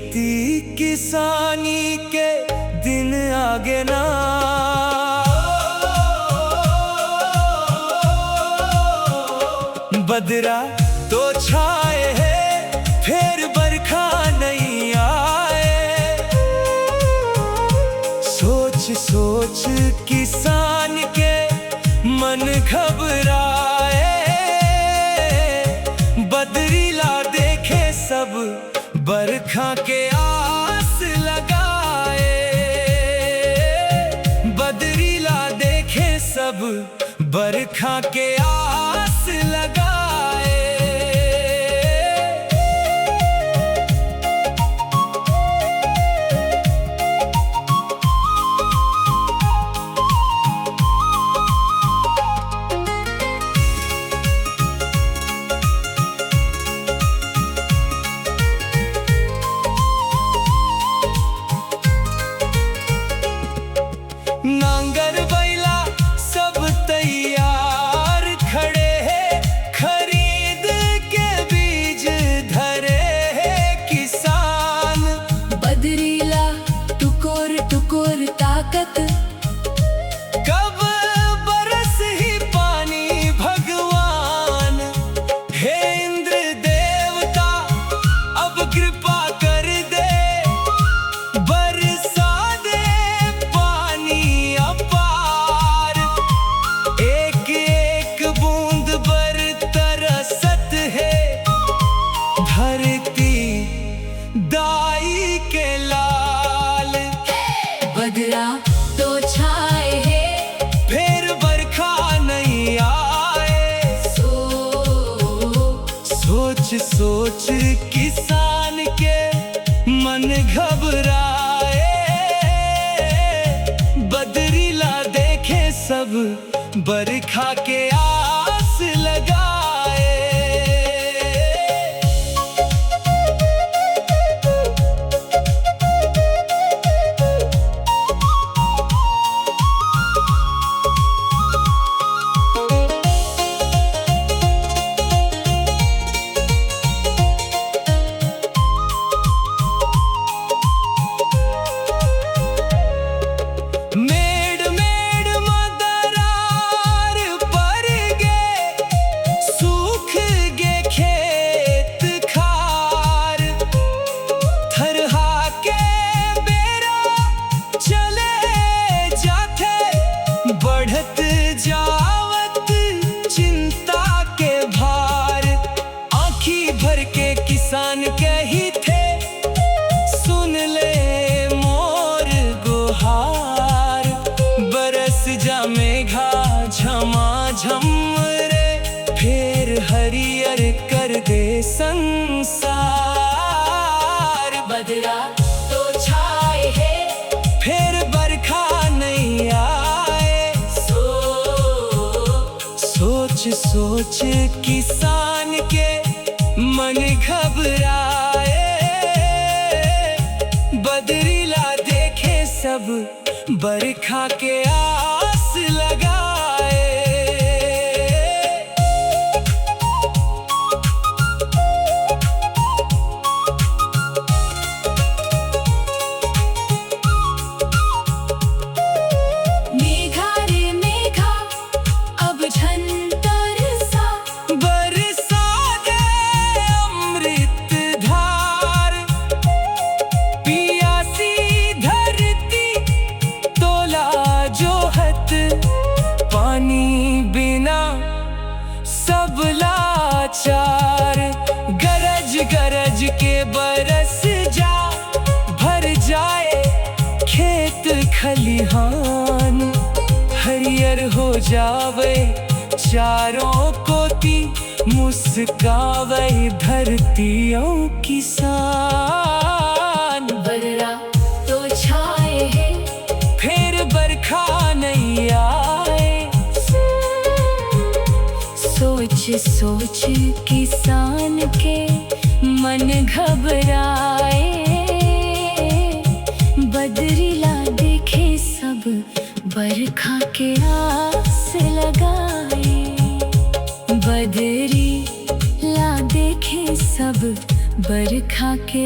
खेती किसानी के दिन आगे ना। बदरा तो छाए है फिर बरखा नहीं आए। सोच सोच किसान के मन घबराए। बदरीला देखे सब बरखा के आस लगाए। बदरीला देखे सब बरखा के आस लगाए। नांगर बैला सब तैयार खड़े हैं। खरीद के बीज धरे हैं किसान। बदरीला टुकुर टुकुर ताकत, कब बरस ही पानी भगवान। हे इंद्र देवता अब कृपा कर दे। बरसा दे पानी अपार। एक एक बूंद पर तरसत है धरती दाई के लाल। बदरा तो छाए है फिर बरखा नहीं आए। सोच सोच किसान के मन घबराए। बदरीला देखे सब बरखा के आस लगाए। मेड़ मेड़ मदरार पर गे, सूख गे खेत खार। थरहा के बेरा चले जाते, बढ़त जावत चिंता के भार। आँखी भर के किसान कही थे, सुन ले मोर गुहार। बरस जा मेघा झमाझम रे, फिर हरियर कर दे संसार। बदरा तो छाए है फिर बरखा नहीं आए। सोच सोच किसान के मन घबराए। बदरीला देखे सब बरखा के आस लगाए। मेघा रे मेघा अब झंतर सा। बरसा दे अमृत धार। पियासी धरती तोला जोहत, पानी बिना सब लाचार। गरज गरज के बरस जा, भर जाए खेत खलिहान। हरियर हो जावे चारों कोती, मुस्कावे धरतियों किसान। बदरा तो छाए है फिर बरखा नहीं आए। सोच सोच किसान के मन घबराए। बदरीला देखे सब बरखा के आस लगाए। बदरीला देखे सब बरखा के